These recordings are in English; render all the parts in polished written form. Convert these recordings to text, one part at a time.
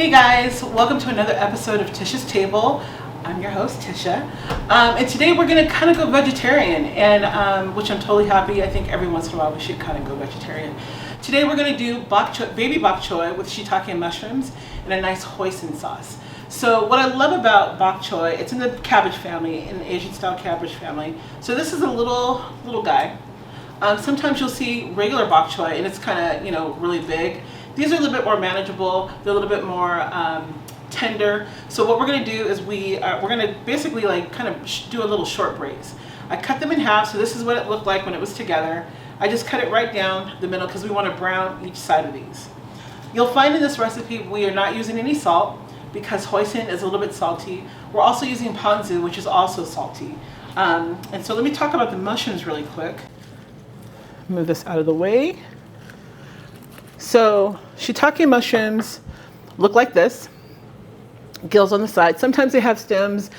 Hey guys, welcome to another episode of Tisha's Table. I'm your host, Tisha. And today we're going to kind of go vegetarian, and which I'm totally happy. I think every once in a while we should kind of go vegetarian. Today we're going to do baby bok choy with shiitake mushrooms and a nice hoisin sauce. So what I love about bok choy, it's in the cabbage family, in the Asian style cabbage family. So this is a little guy. Sometimes you'll see regular bok choy and it's kind of, really big. These are a little bit more manageable. They're a little bit more tender. So what we're going to do is we're going to basically do a little short braise. I cut them in half, so this is what it looked like when it was together. I just cut it right down the middle because we want to brown each side of these. You'll find in this recipe we are not using any salt because hoisin is a little bit salty. We're also using ponzu, which is also salty. And so let me talk about the mushrooms really quick. Move this out of the way. So shiitake mushrooms look like this, gills on the side. Sometimes they have stems.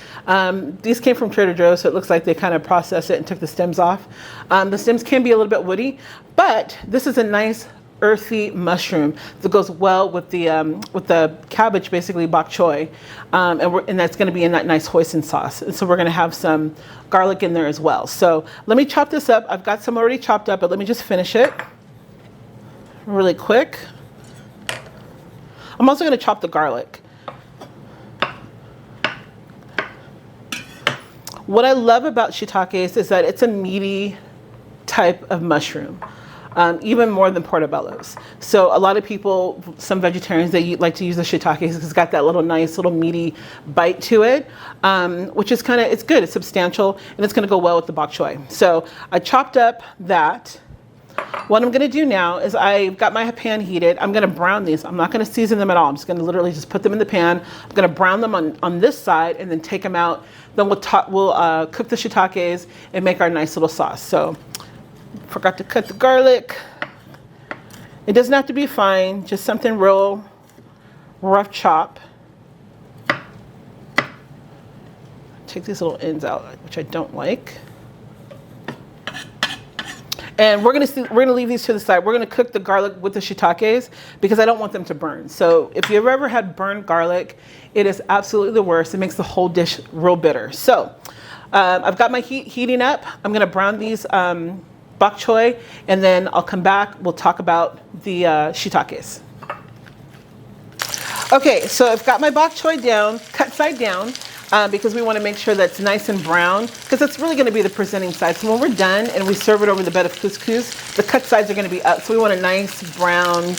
These came from Trader Joe's, so it looks like they kind of processed it and took the stems off. The stems can be a little bit woody, but this is a nice earthy mushroom that goes well with the cabbage, basically bok choy, and that's going to be in that nice hoisin sauce. And so we're going to have some garlic in there as well. So let me chop this up. I've got some already chopped up, but let me just finish it really quick. I'm also going to chop the garlic. What I love about shiitakes is that it's a meaty type of mushroom, even more than portobellos. So a lot of people, some vegetarians, they like to use the shiitakes because it's got that nice little meaty bite to it, which is it's good, it's substantial, and it's going to go well with the bok choy. So I chopped up that. What I'm going to do now is I've got my pan heated. I'm going to brown these. I'm not going to season them at all. I'm just going to literally just put them in the pan. I'm going to brown them on this side and then take them out. Then we'll cook the shiitakes and make our nice little sauce. So forgot to cut the garlic. It doesn't have to be fine, just something real rough chop. Take these little ends out, which I don't like. And we're gonna leave these to the side. We're gonna cook the garlic with the shiitakes because I don't want them to burn. So if you've ever had burned garlic, it is absolutely the worst. It makes the whole dish real bitter. So I've got my heat heating up. I'm gonna brown these bok choy, and then I'll come back. We'll talk about the shiitakes. Okay, so I've got my bok choy down, cut side down. Because we want to make sure that's nice and brown, because that's really going to be the presenting side. So when we're done and we serve it over the bed of couscous, the cut sides are going to be up. So we want a nice brown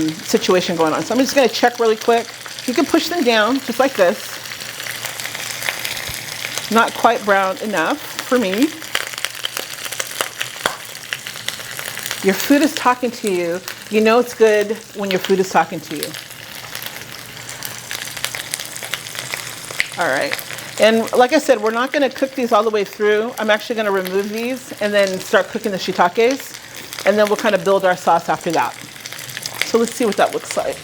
situation going on. So I'm just going to check really quick. You can push them down just like this. Not quite brown enough for me. Your food is talking to you. You know it's good when your food is talking to you. All right, and like I said, we're not going to cook these all the way through. I'm actually going to remove these and then start cooking the shiitakes, and then we'll kind of build our sauce after that. So let's see what that looks like.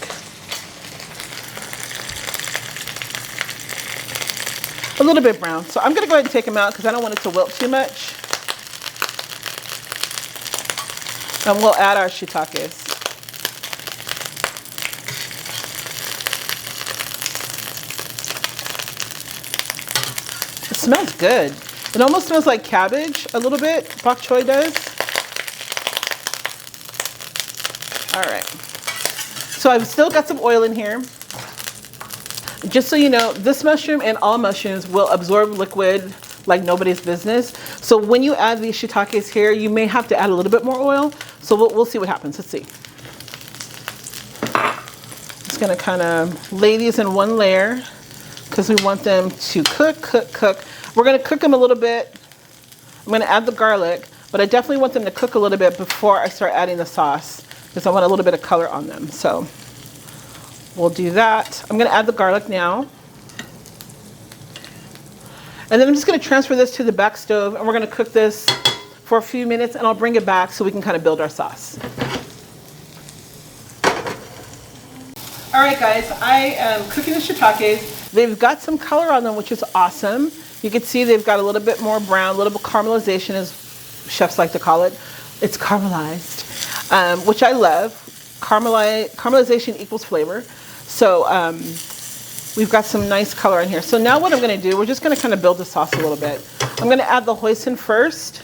A little bit brown. So I'm going to go ahead and take them out because I don't want it to wilt too much. And we'll add our shiitakes. It smells good. It almost smells like cabbage a little bit. Bok choy does. All right. So I've still got some oil in here. Just so you know, this mushroom and all mushrooms will absorb liquid like nobody's business. So when you add these shiitakes here, you may have to add a little bit more oil. So we'll see what happens. Let's see. Just gonna kind of lay these in one layer, because we want them to cook. We're going to cook them a little bit. I'm going to add the garlic, but I definitely want them to cook a little bit before I start adding the sauce, because I want a little bit of color on them. So we'll do that. I'm going to add the garlic now. And then I'm just going to transfer this to the back stove, and we're going to cook this for a few minutes, and I'll bring it back so we can kind of build our sauce. All right, guys, I am cooking the shiitakes. They've got some color on them, which is awesome. You can see they've got a little bit more brown, a little bit caramelization, as chefs like to call it. It's caramelized, which I love. Caramelization equals flavor. So we've got some nice color in here. So now what I'm going to do, we're just going to kind of build the sauce a little bit. I'm going to add the hoisin first.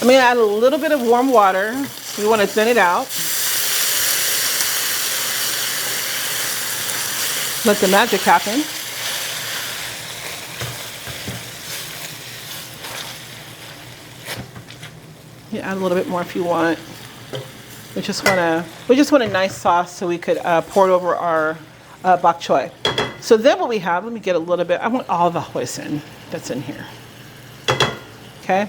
I'm going to add a little bit of warm water. We want to thin it out. Let the magic happen. You add a little bit more if you want. We just want a nice sauce so we could pour it over our bok choy. So then what we have, let me get a little bit. I want all the hoisin that's in here. Okay.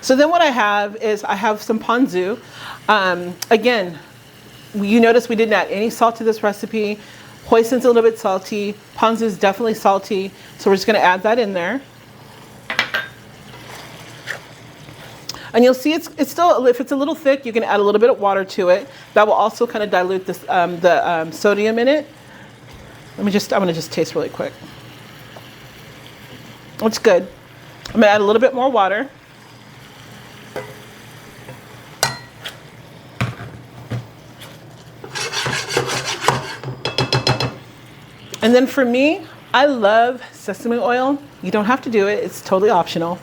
So then what I have is I have some ponzu. Again, you notice we didn't add any salt to this recipe. Hoisin's a little bit salty. Ponzu is definitely salty. So we're just going to add that in there. And you'll see it's still, if it's a little thick, you can add a little bit of water to it. That will also kind of dilute this, the sodium in it. I'm going to just taste really quick. It's good. I'm going to add a little bit more water. And then for me, I love sesame oil. You don't have to do it. It's totally optional.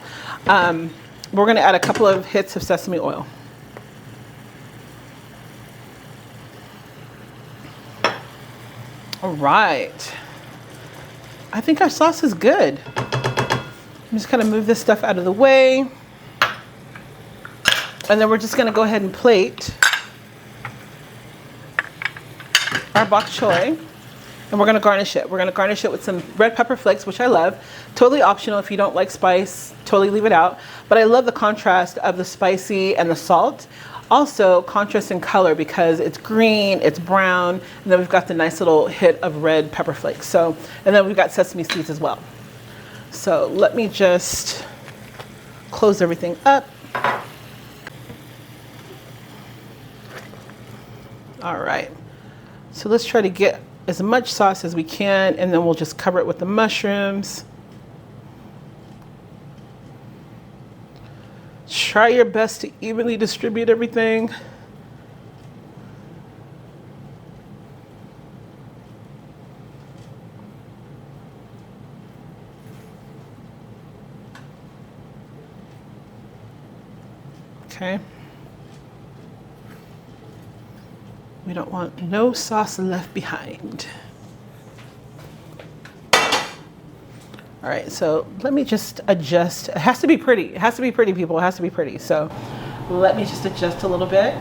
We're going to add a couple of hits of sesame oil. All right. I think our sauce is good. I'm just going to move this stuff out of the way. And then we're just going to go ahead and plate our bok choy. And we're going to garnish it. We're going to garnish it with some red pepper flakes, which I love. Totally optional if you don't like spice. Totally leave it out. But I love the contrast of the spicy and the salt. Also, contrast in color because it's green, it's brown, and then we've got the nice little hit of red pepper flakes. So, and then we've got sesame seeds as well. So let me just close everything up. All right. So let's try to get as much sauce as we can, and then we'll just cover it with the mushrooms. Try your best to evenly distribute everything. Okay. We don't want no sauce left behind. All right, so let me just adjust. It has to be pretty. It has to be pretty, people. It has to be pretty. So let me just adjust a little bit.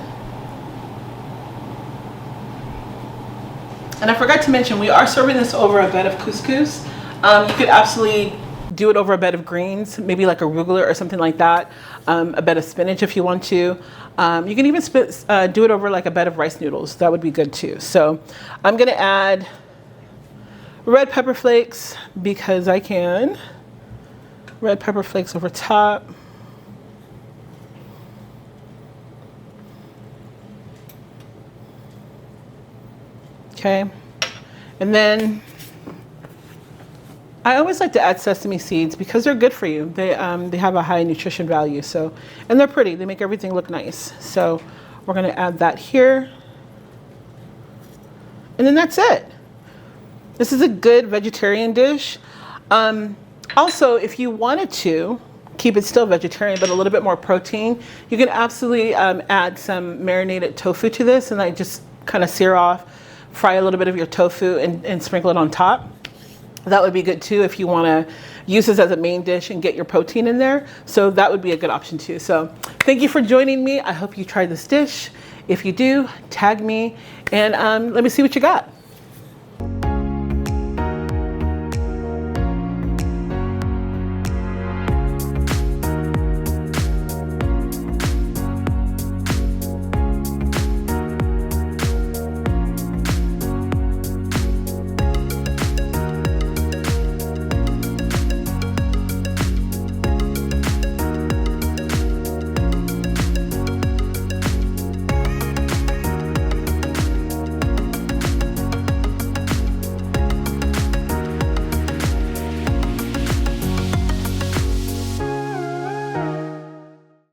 And I forgot to mention, we are serving this over a bed of couscous. You could absolutely do it over a bed of greens, maybe like arugula or something like that. A bed of spinach if you want to. You can even do it over like a bed of rice noodles. That would be good too. So I'm gonna add red pepper flakes because I can. Red pepper flakes over top. Okay, and then I always like to add sesame seeds because they're good for you. They have a high nutrition value. So, and they're pretty. They make everything look nice. So we're going to add that here. And then that's it. This is a good vegetarian dish. Also, if you wanted to keep it still vegetarian, but a little bit more protein, you can absolutely add some marinated tofu to this, and like just kind of sear off, fry a little bit of your tofu and sprinkle it on top. That would be good too if you want to use this as a main dish and get your protein in there. So that would be a good option too. So thank you for joining me. I hope you try this dish. If you do, tag me and let me see what you got.